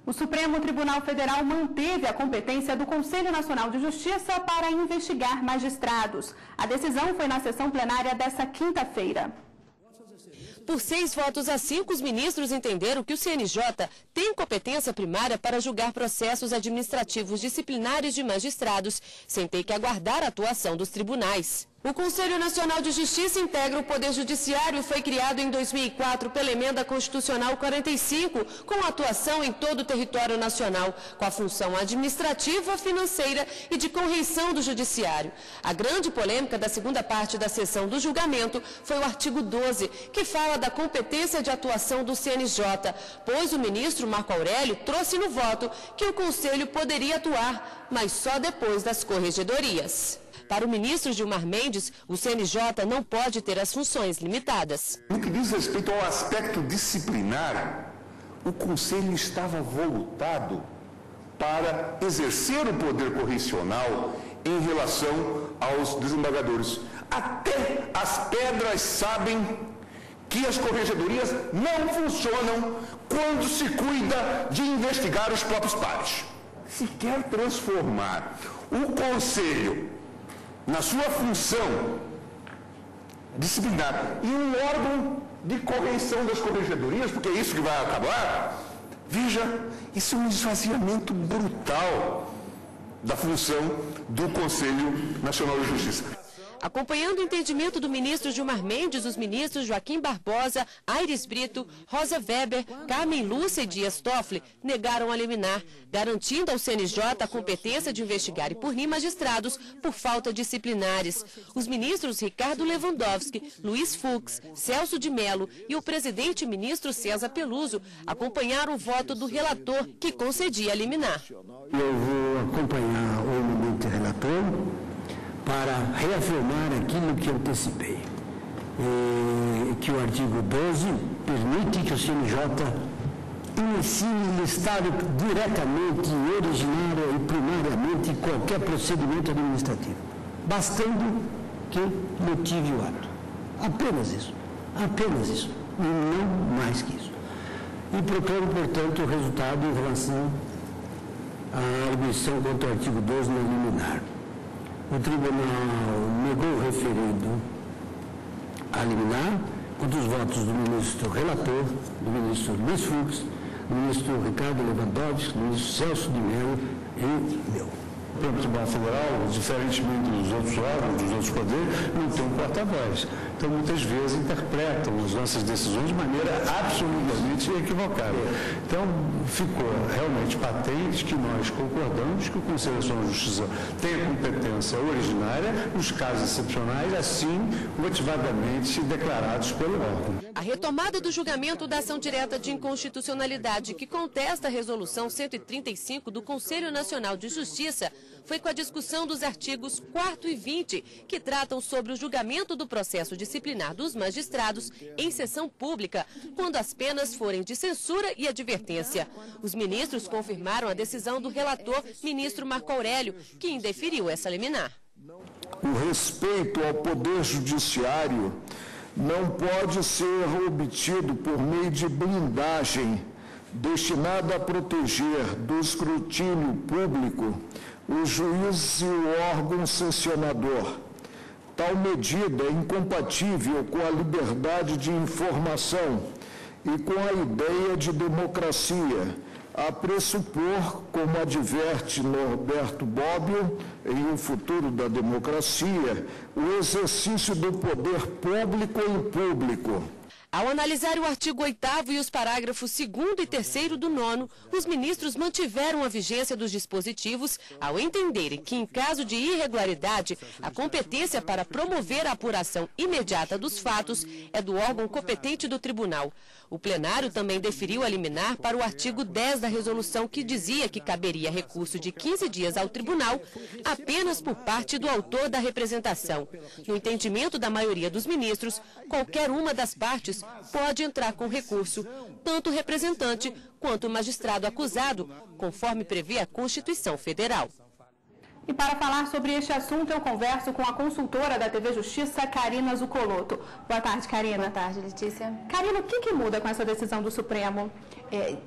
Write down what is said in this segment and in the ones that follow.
O Supremo Tribunal Federal manteve a competência do Conselho Nacional de Justiça para investigar magistrados. A decisão foi na sessão plenária desta quinta-feira. Por 6 votos a 5, os ministros entenderam que o CNJ tem competência primária para julgar processos administrativos disciplinares de magistrados, sem ter que aguardar a atuação dos tribunais. O Conselho Nacional de Justiça integra o Poder Judiciário e foi criado em 2004 pela Emenda Constitucional 45, com atuação em todo o território nacional, com a função administrativa, financeira e de correição do Judiciário. A grande polêmica da segunda parte da sessão do julgamento foi o artigo 12, que fala da competência de atuação do CNJ, pois o ministro Marco Aurélio trouxe no voto que o Conselho poderia atuar, mas só depois das corregedorias. Para o ministro Gilmar Mendes, o CNJ não pode ter as funções limitadas. No que diz respeito ao aspecto disciplinar, o Conselho estava voltado para exercer o poder correcional em relação aos desembargadores. Até as pedras sabem que as corregedorias não funcionam quando se cuida de investigar os próprios pares. Se quer transformar o Conselho na sua função disciplinar e um órgão de correção das corregedorias, porque é isso que vai acabar, veja, isso é um esvaziamento brutal da função do Conselho Nacional de Justiça. Acompanhando o entendimento do ministro Gilmar Mendes, os ministros Joaquim Barbosa, Aires Brito, Rosa Weber, Carmen Lúcia e Dias Toffoli negaram a liminar, garantindo ao CNJ a competência de investigar e punir magistrados por falta disciplinares. Os ministros Ricardo Lewandowski, Luiz Fux, Celso de Mello e o presidente ministro César Peluso acompanharam o voto do relator, que concedia a liminar. Eu vou acompanhar o ministro relator para reafirmar aquilo que antecipei, que o artigo 12 permite que o CNJ inicie listado diretamente, originária e primariamente qualquer procedimento administrativo, bastando que motive o ato. Apenas isso, e não mais que isso. E propõe, portanto, o resultado em relação à arguição contra o artigo 12 na liminar. O tribunal negou o referido a liminar contra os votos do ministro relator, do ministro Luiz Fux, do ministro Ricardo Lewandowski, do ministro Celso de Mello e meu. O Tribunal Federal, diferentemente dos outros órgãos, dos outros poderes, não tem um porta-voz. Então, muitas vezes, interpretam as nossas decisões de maneira absolutamente equivocada. Então, ficou realmente patente que nós concordamos que o Conselho Nacional de Justiça tem a competência originária nos casos excepcionais, assim, motivadamente declarados pelo órgão. A retomada do julgamento da ação direta de inconstitucionalidade que contesta a Resolução 135 do Conselho Nacional de Justiça foi com a discussão dos artigos 4º e 20, que tratam sobre o julgamento do processo disciplinar dos magistrados em sessão pública, quando as penas forem de censura e advertência. Os ministros confirmaram a decisão do relator, ministro Marco Aurélio, que indeferiu essa liminar. O respeito ao Poder Judiciário não pode ser obtido por meio de blindagem destinada a proteger do escrutínio público o juiz e o órgão sancionador. Tal medida é incompatível com a liberdade de informação e com a ideia de democracia, a pressupor, como adverte Norberto Bobbio, em O Futuro da Democracia, o exercício do poder público em público. Ao analisar o artigo 8º e os parágrafos 2º e 3º do 9º, os ministros mantiveram a vigência dos dispositivos ao entenderem que, em caso de irregularidade, a competência para promover a apuração imediata dos fatos é do órgão competente do tribunal. O plenário também deferiu a liminar para o artigo 10 da resolução, que dizia que caberia recurso de 15 dias ao tribunal apenas por parte do autor da representação. No entendimento da maioria dos ministros, qualquer uma das partes pode entrar com recurso, tanto o representante quanto o magistrado acusado, conforme prevê a Constituição Federal. E para falar sobre este assunto, eu converso com a consultora da TV Justiça, Karina Zucolotto. Boa tarde, Karina. Boa tarde, Letícia. Karina, o que muda com essa decisão do Supremo?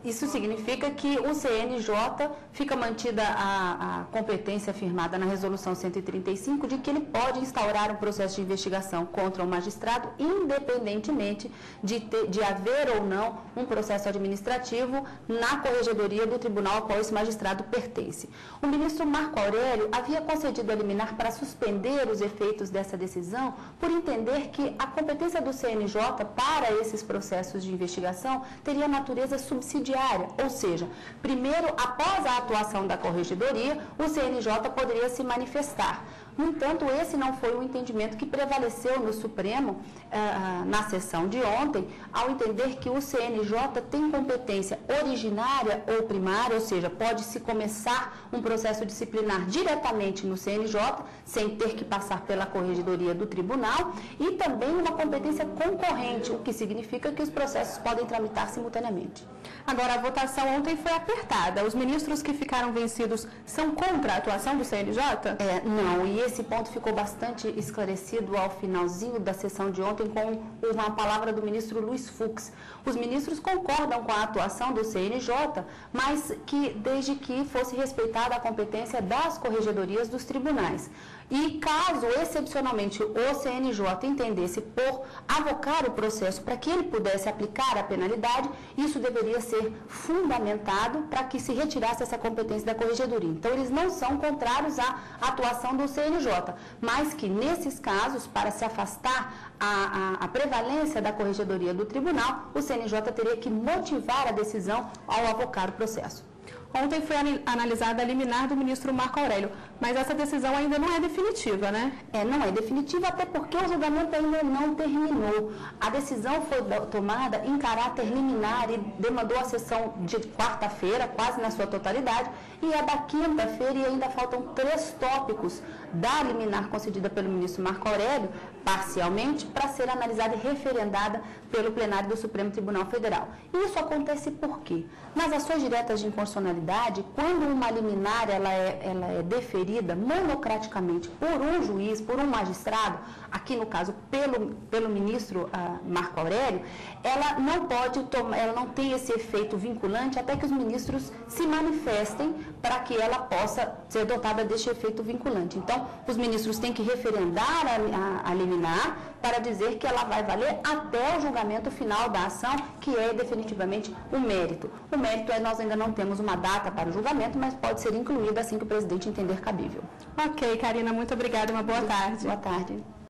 Isso significa que o CNJ fica mantida a competência firmada na Resolução 135 de que ele pode instaurar um processo de investigação contra o magistrado, independentemente de haver ou não um processo administrativo na corregedoria do tribunal ao qual esse magistrado pertence. O ministro Marco Aurélio havia concedido a liminar para suspender os efeitos dessa decisão por entender que a competência do CNJ para esses processos de investigação teria natureza subsidiária, ou seja, primeiro, após a atuação da corregedoria, o CNJ poderia se manifestar. No entanto, esse não foi o entendimento que prevaleceu no Supremo na sessão de ontem, ao entender que o CNJ tem competência originária ou primária, ou seja, pode-se começar um processo disciplinar diretamente no CNJ, sem ter que passar pela corregedoria do tribunal, e também uma competência concorrente, o que significa que os processos podem tramitar simultaneamente. Agora, a votação ontem foi apertada. Os ministros que ficaram vencidos são contra a atuação do CNJ? Não, e esse ponto ficou bastante esclarecido ao finalzinho da sessão de ontem com uma palavra do ministro Luiz Fux. Os ministros concordam com a atuação do CNJ, mas que desde que fosse respeitada a competência das corregedorias dos tribunais. E caso, excepcionalmente, o CNJ entendesse por avocar o processo para que ele pudesse aplicar a penalidade, isso deveria ser fundamentado para que se retirasse essa competência da corregedoria. Então, eles não são contrários à atuação do CNJ, mas que, nesses casos, para se afastar a prevalência da corregedoria do tribunal, o CNJ teria que motivar a decisão ao avocar o processo. Ontem foi analisada a liminar do ministro Marco Aurélio, mas essa decisão ainda não é definitiva, né? Não é definitiva, até porque o julgamento ainda não terminou. A decisão foi tomada em caráter liminar e demandou a sessão de quarta-feira, quase na sua totalidade, e a da quinta-feira, e ainda faltam 3 tópicos da liminar concedida pelo ministro Marco Aurélio, parcialmente, para ser analisada e referendada pelo plenário do Supremo Tribunal Federal. E isso acontece por quê? Nas ações diretas de inconstitucionalidade, quando uma liminar ela é deferida monocraticamente por um juiz, por um magistrado, aqui no caso pelo ministro Marco Aurélio, ela não tem esse efeito vinculante até que os ministros se manifestem para que ela possa ser dotada deste efeito vinculante. Então, os ministros têm que referendar a liminar para dizer que ela vai valer até o julgamento final da ação, que é definitivamente o mérito. O mérito nós ainda não temos uma data para o julgamento, mas pode ser incluído assim que o presidente entender cabível. Ok, Karina, muito obrigada e uma boa tarde. Boa tarde.